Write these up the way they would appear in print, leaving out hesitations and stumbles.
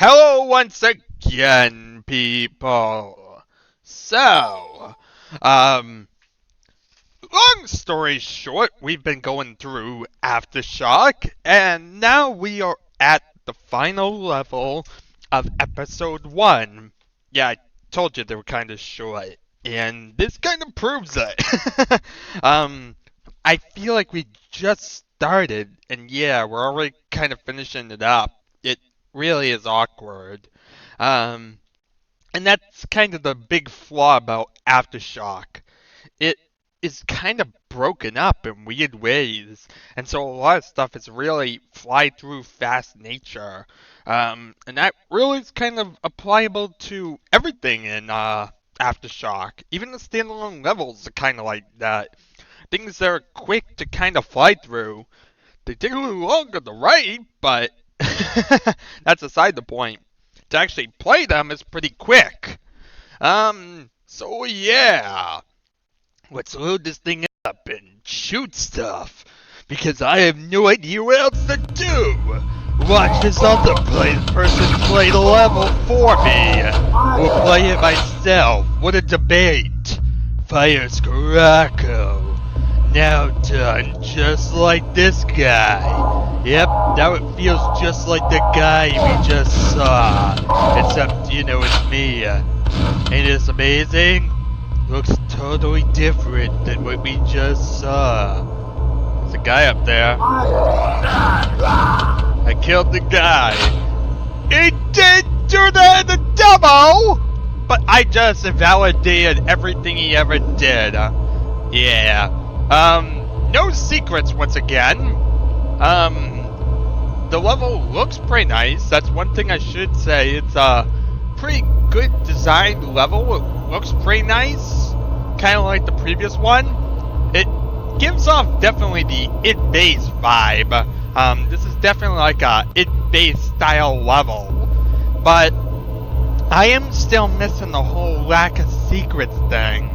Hello once again, people. So, long story short, we've been going through Aftershock, and now we are at the final level of episode 1. Yeah, I told you they were kind of short, and this kind of proves it. I feel like we just started, and yeah, we're already kind of finishing it up. It really is awkward. And that's kind of the big flaw about Aftershock. It is kind of broken up in weird ways, and so a lot of stuff is really fly through fast nature. And that really is kind of applicable to everything in Aftershock. Even the standalone levels are kind of like that. Things that are quick to kind of fly through. They take a little longer to write, but that's aside the point. To actually play them is pretty quick. So yeah. Let's load this thing up and shoot stuff. Because I have no idea what else to do. Watch this other person play the level for me. Or play it myself. What a debate. Fire Scirocco. Now done, just like this guy. Yep, now it feels just like the guy we just saw. Except, you know, it's me. Ain't this amazing? Looks totally different than what we just saw. There's a guy up there. I killed the guy. He did do that in the demo! But I just invalidated everything he ever did. Yeah. No secrets once again. The level looks pretty nice. That's one thing I should say. It's a pretty good designed level. It looks pretty nice. Kind of like the previous one. It gives off definitely the idBase vibe. This is definitely like a idBase style level. But I am still missing the whole lack of secrets thing.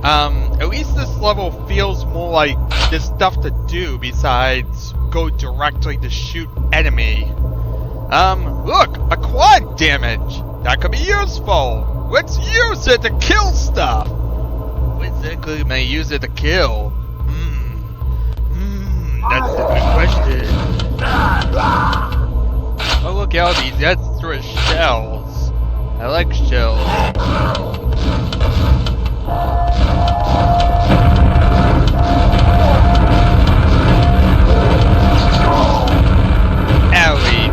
At least this level feels more like there's stuff to do besides go directly to shoot enemy. Look, a quad damage! That could be useful! Let's use it to kill stuff! What exactly may I use it to kill? That's a good question. Oh, look at all these extra shells. I like shells. Owie.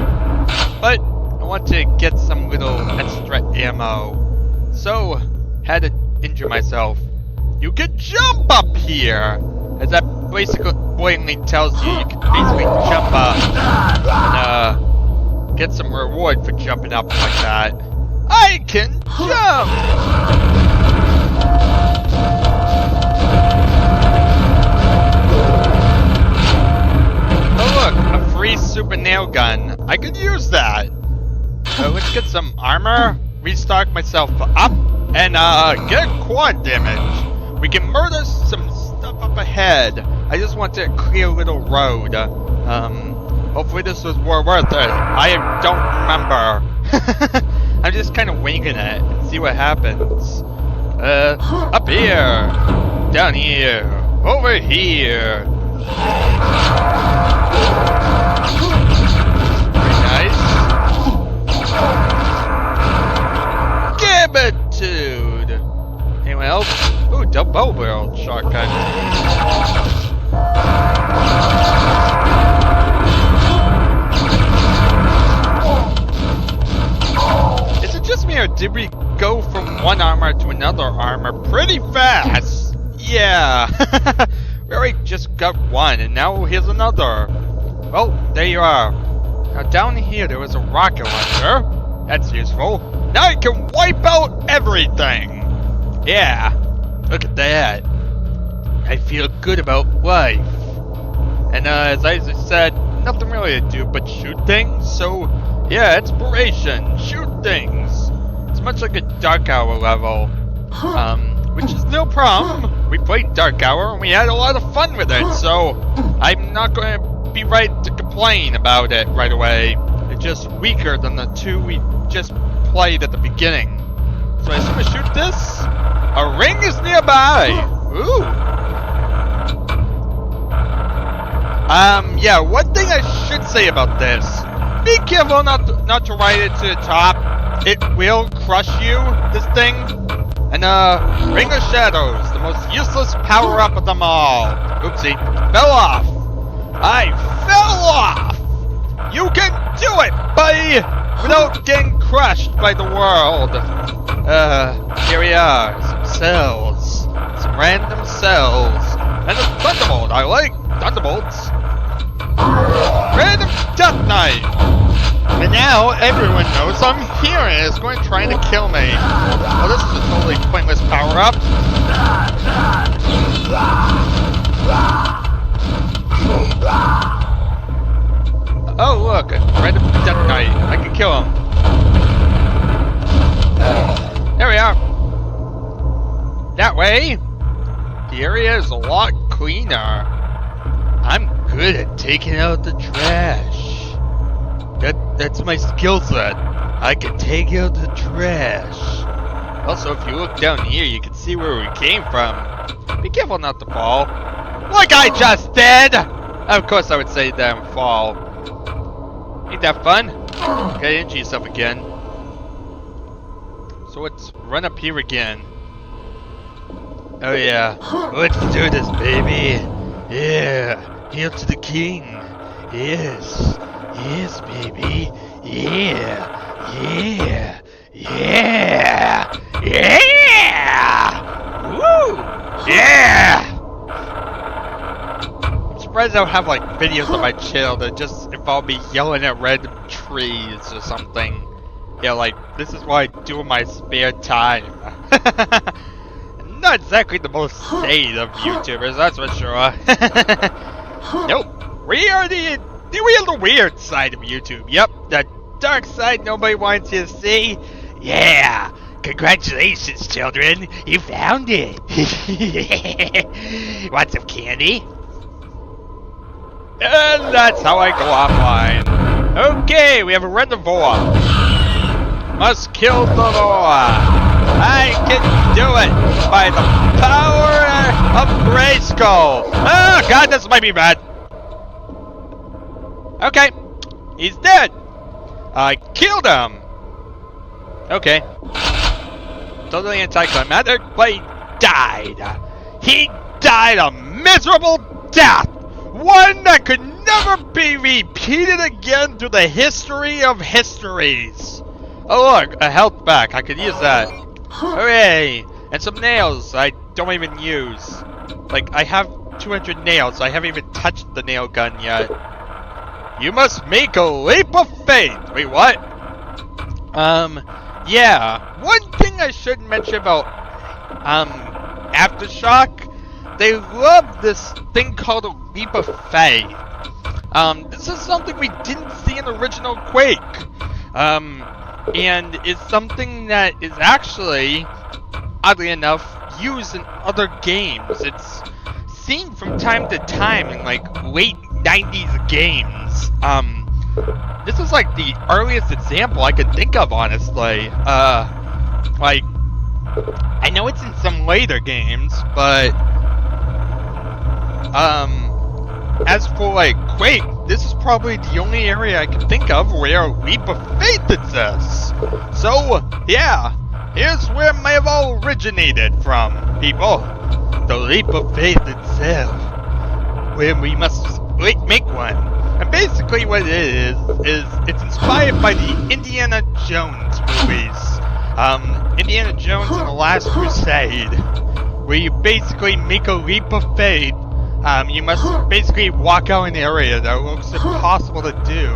But I want to get some little extra ammo. So, had to injure myself. You can jump up here! As that basically blatantly tells you, you can basically jump up and get some reward for jumping up like that. I can jump! Oh look, a free super nail gun. I could use that. Let's get some armor, restock myself up, and get quad damage. We can murder some stuff up ahead. I just want to clear a little road. Hopefully this was more worth it. I don't remember. I'm just kind of winging it and see what happens. Up here, down here, over here. Very nice. Gabitude. Anyone else? Ooh, double barrel shotgun. Is it just me or did we go from one armor to another armor pretty fast? Yeah. We already just got one and now here's another. Well, there you are. Now down here there was a rocket launcher. That's useful. Now I can wipe out everything. Yeah, look at that. I feel good about life. And as I just said, nothing really to do but shoot things. So yeah, inspiration, shoot things. It's much like a Dark Hour level. Which is no problem. We played Dark Hour and we had a lot of fun with it. So I'm not going to be right to complain about it right away. They're just weaker than the two we just played at the beginning. So I assume I shoot this? A ring is nearby! Ooh! Yeah, one thing I should say about this. Be careful not to ride it to the top. It will crush you, this thing. And Ring of Shadows, the most useless power-up of them all. Oopsie. Fell off! I fell off! You can do it, buddy! Without getting crushed by the world. Here we are. Some cells. Some random cells. And a thunderbolt. I like thunderbolts. Random death knight. And now everyone knows I'm here and is going trying to kill me. Oh, this is a totally pointless power-up. Oh, look, a random death knight. I can kill him. There we are. That way, the area is a lot cleaner. I'm good at taking out the trash. That's my skill set. I can take out the trash. Also, if you look down here, you can see where we came from. Be careful not to fall. Like I just did! Of course I would say that and fall. Ain't that fun? Gotta injure yourself again. So let's run up here again. Oh yeah. Let's do this, baby. Yeah. Hail to the king. Yes. Yes, baby. Yeah. Yeah. Yeah. Yeah. Woo. Yeah. I'm surprised I don't have like videos on my channel that just involve me yelling at random trees or something. Yeah, like this is what I do in my spare time. Not exactly the most sane of YouTubers, that's for sure. Nope. We are the weird side of YouTube. Yep, the dark side nobody wants you to see. Yeah. Congratulations, children. You found it. Want some candy? And that's how I go offline. Okay, we have a reservoir. Must kill the Lord. I can do it by the power of Grayskull. Oh god, this might be bad. Okay, he's dead. I killed him. Okay. Totally anticlimactic, but he died. He died a miserable death. One that could never be repeated again through the history of histories. Oh look, a health pack. I could use that. Hooray! And some nails I don't even use. Like, I have 200 nails, so I haven't even touched the nail gun yet. You must make a leap of faith! Wait, what? Yeah. One thing I should mention about, Aftershock, they love this thing called a leap of faith. This is something we didn't see in the original Quake. And it's something that is actually, oddly enough, used in other games. It's seen from time to time in like late 90s games. This is like the earliest example I could think of, honestly. Like, I know it's in some later games, but as for like Quake, this is probably the only area I can think of where a leap of faith exists. So, yeah, here's where it may have all originated from, people. The leap of faith itself, where we must make one. And basically what it is it's inspired by the Indiana Jones movies. Indiana Jones and the Last Crusade, where you basically make a leap of faith. You must basically walk out an area that looks impossible to do,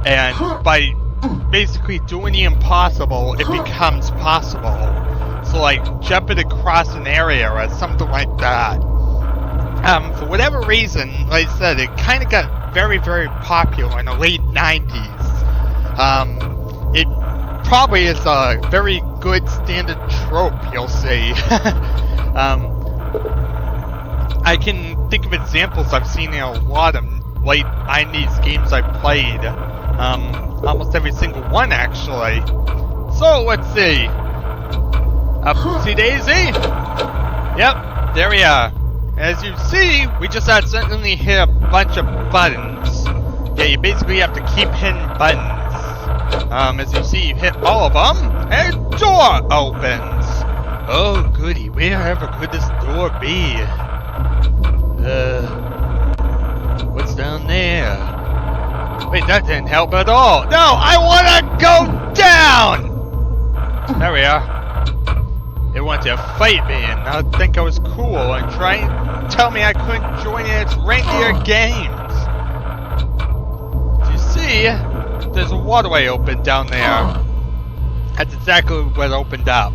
and by basically doing the impossible, it becomes possible. So like, jumping across an area or something like that. For whatever reason, like I said, it kind of got very, very popular in the late 90s. It probably is a very good standard trope, you'll see. I can think of examples I've seen in a lot of late 90s games I've played. Almost every single one, actually. So, let's see. Upsy daisy? Yep, there we are. As you see, we just accidentally hit a bunch of buttons. Yeah, you basically have to keep hitting buttons. As you see, you hit all of them, and a door opens. Oh, goody, wherever could this door be? What's down there? Wait, that didn't help at all. No, I wanna go down! There we are. They wanted to fight me and not think I was cool and try and tell me I couldn't join in its reindeer games. You see, there's a waterway open down there. That's exactly what opened up.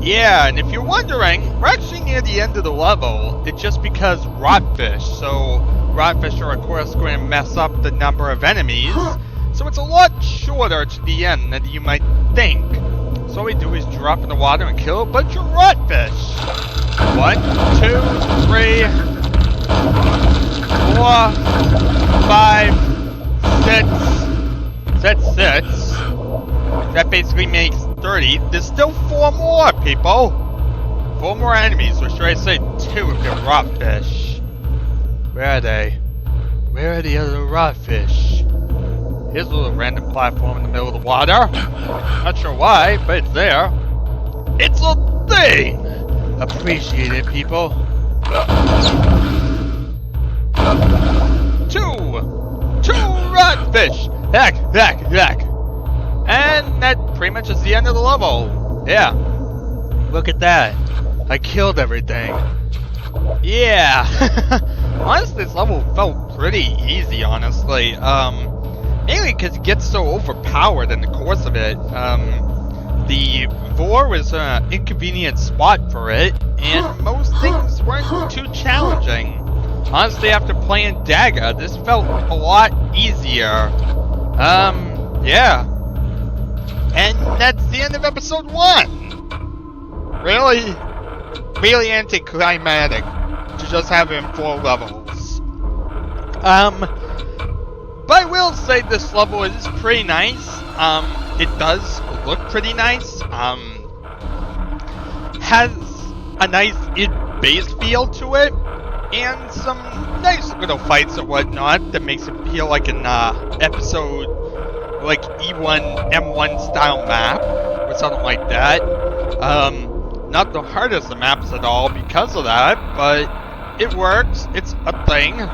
Yeah, and if you're wondering, we're actually near the end of the level. It's just because rotfish. So, rotfish are of course going to mess up the number of enemies. So it's a lot shorter to the end than you might think. So all we do is drop in the water and kill a bunch of rotfish. 1, 2, 3, 4, 5, 6. That's 6. That basically makes 30. There's still 4 more, people. 4 more enemies, or should I say 2 if they're rotfish. Where are they? Where are the other rotfish? Here's a little random platform in the middle of the water. Not sure why, but it's there. It's a thing! Appreciate it, people. 2 rotfish! Heck, heck, heck. And that pretty much is the end of the level. Yeah. Look at that. I killed everything. Yeah. Honestly, this level felt pretty easy, honestly. Mainly because it gets so overpowered in the course of it. The Vor was an inconvenient spot for it, and most things weren't too challenging. Honestly, after playing Dagger, this felt a lot easier. Yeah. And that's the end of episode 1! Really? Really anticlimactic to just have it in 4 levels. But I will say this level is pretty nice. It does look pretty nice. Has a nice idBase feel to it, and some nice little fights and whatnot that makes it feel like an episode, like E1M4 style map, or something like that. Not the hardest of maps at all because of that, but it works. It's a thing.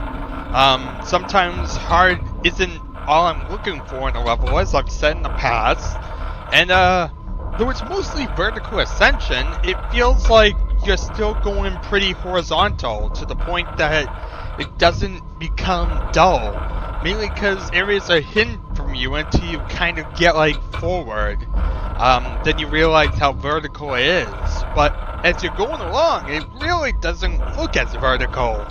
Sometimes hard isn't all I'm looking for in a level, as I've said in the past. And though it's mostly vertical ascension, it feels like you're still going pretty horizontal to the point that it doesn't become dull. Mainly because areas are hidden from you until you kind of get like forward. Then you realize how vertical it is. But as you're going along, it really doesn't look as vertical.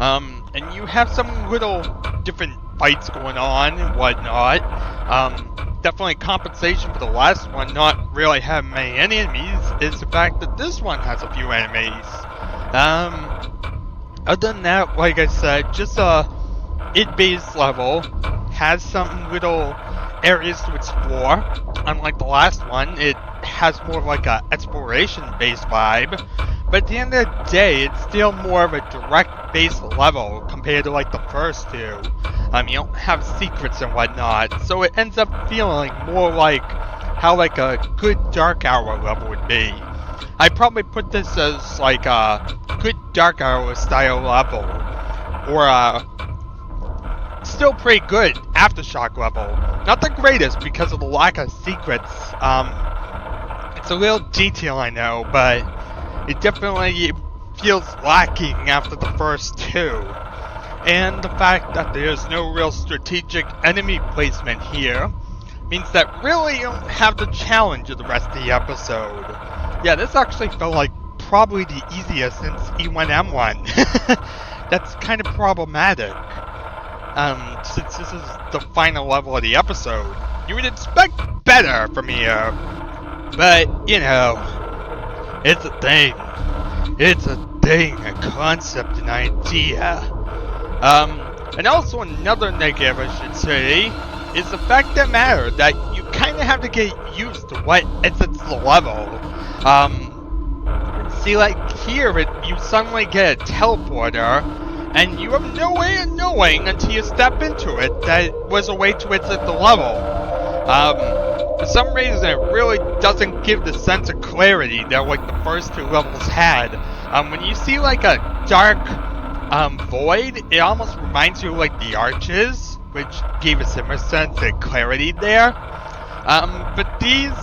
And you have some little different fights going on and whatnot. Definitely compensation for the last one not really having many enemies is the fact that this one has a few enemies. Other than that, like I said, just a idBase level has some little areas to explore. Unlike the last one, it has more of like a exploration-based vibe. But at the end of the day, it's still more of a direct-based level compared to like the first 2. You don't have secrets and whatnot, so it ends up feeling more like how like a good Dark Hour level would be. I'd probably put this as like a good Dark Hour style level, or a still pretty good Aftershock level. Not the greatest because of the lack of secrets. It's a little detail, I know, but it definitely feels lacking after the first 2. And the fact that there's no real strategic enemy placement here means that really you don't have the challenge of the rest of the episode. Yeah, this actually felt like probably the easiest since E1M4. That's kind of problematic. Since this is the final level of the episode, you would expect better from here. But, you know, it's a thing. It's a thing, a concept, an idea. And also another negative, I should say, is the fact that matter that you kind of have to get used to what is its level. See, like here, you suddenly get a teleporter, and you have no way of knowing until you step into it that it was a way to exit the level. For some reason, it really doesn't give the sense of clarity that like the first two levels had. When you see like a dark void, it almost reminds you of like the arches, which gave a similar sense of clarity there. But these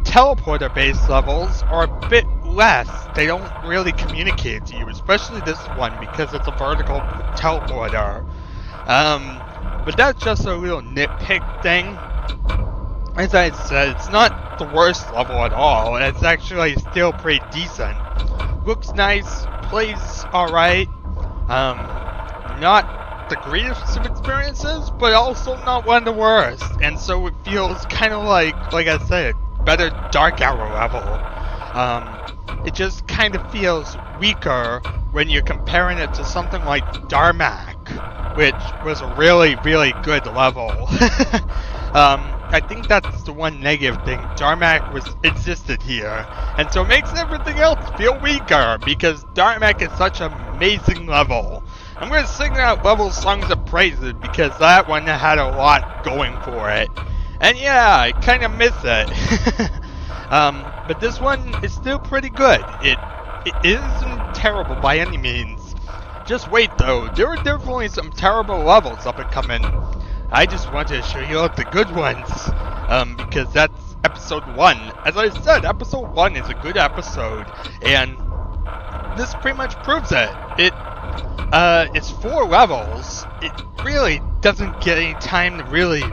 teleporter-based levels are a bit less. They don't really communicate to you, especially this one because it's a vertical teleporter. But that's just a little nitpick thing. As I said, it's not the worst level at all. It's actually still pretty decent. Looks nice, plays alright. Not the greatest of experiences, but also not one of the worst. And so it feels kind of like I said, better Dark Hour level. It just kind of feels weaker when you're comparing it to something like Darmak, which was a really, really good level. I think that's the one negative thing. Darmak existed here, and so it makes everything else feel weaker, because Darmak is such an amazing level. I'm going to sing that level songs of praises, because that one had a lot going for it. And yeah, I kind of miss it. But this one is still pretty good. It isn't terrible by any means. Just wait though, there are definitely some terrible levels up and coming. I just wanted to show you all the good ones, because that's episode 1. As I said, episode 1 is a good episode, and this pretty much proves it. It's 4 levels. It really doesn't get any time to really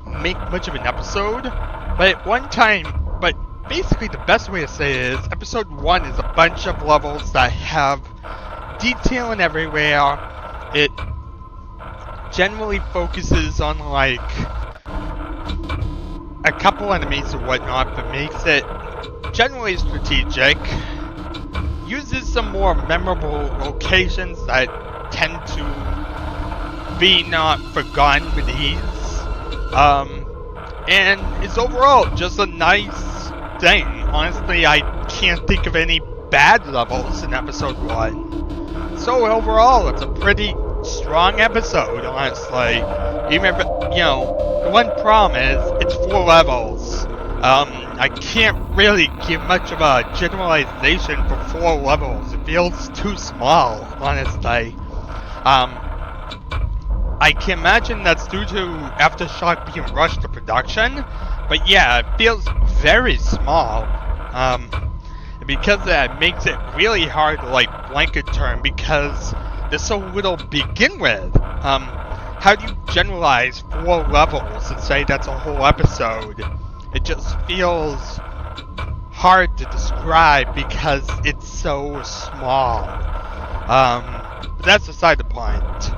make much of an episode, but at one time, but basically the best way to say it is, episode 1 is a bunch of levels that have detailing everywhere. It generally focuses on like a couple enemies or whatnot, but makes it generally strategic. Uses some more memorable locations that tend to be not forgotten with ease. And it's overall just a nice thing. Honestly, I can't think of any bad levels in episode 1. So overall, it's a pretty strong episode, honestly. Even if, the one problem is, it's 4 levels. I can't really give much of a generalization for 4 levels. It feels too small, honestly. I can imagine that's due to Aftershock being rushed to production, but yeah, it feels very small. Because that makes it really hard to like blanket term, because there's so little to begin with. How do you generalize 4 levels and say that's a whole episode? It just feels hard to describe because it's so small. But that's beside the point.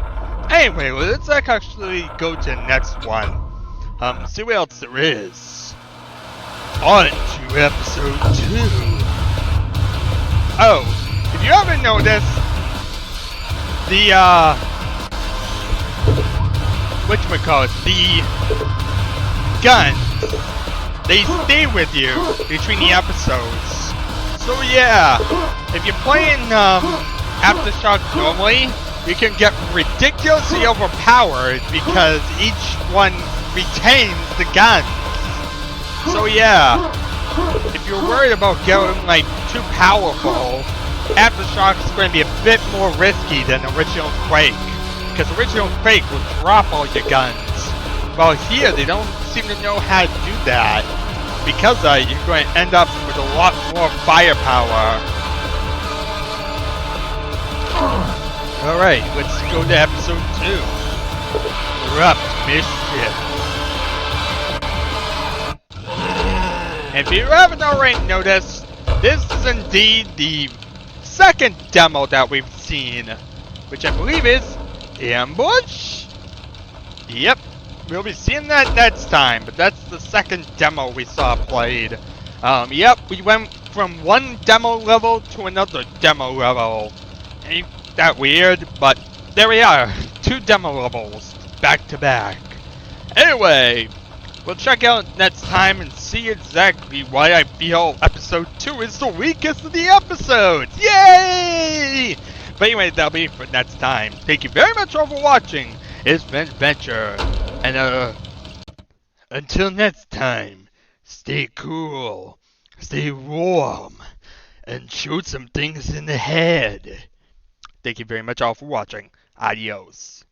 Anyway, let's actually go to the next one. See what else there is. On to episode 2. Oh, if you haven't noticed, the guns, they stay with you between the episodes. So yeah, if you're playing Aftershock normally, you can get ridiculously overpowered because each one retains the guns. So yeah, if you're worried about getting like too powerful, Aftershock is going to be a bit more risky than original Quake, because original Quake will drop all your guns. Well, here they don't seem to know how to do that. Because you're going to end up with a lot more firepower. Alright, let's go to episode 2. Corrupt Mischief. If you haven't already noticed, this is indeed the second demo that we've seen, which I believe is Ambush? Yep. We'll be seeing that next time, but that's the second demo we saw played. Yep, we went from one demo level to another demo level. Ain't that weird? But there we are. 2 demo levels back to back. Anyway, we'll check out next time and see exactly why I feel episode 2 is the weakest of the episodes. Yay! But anyway, that'll be for next time. Thank you very much all for watching. It's been Adventure. And until next time, stay cool, stay warm, and shoot some things in the head. Thank you very much all for watching. Adios.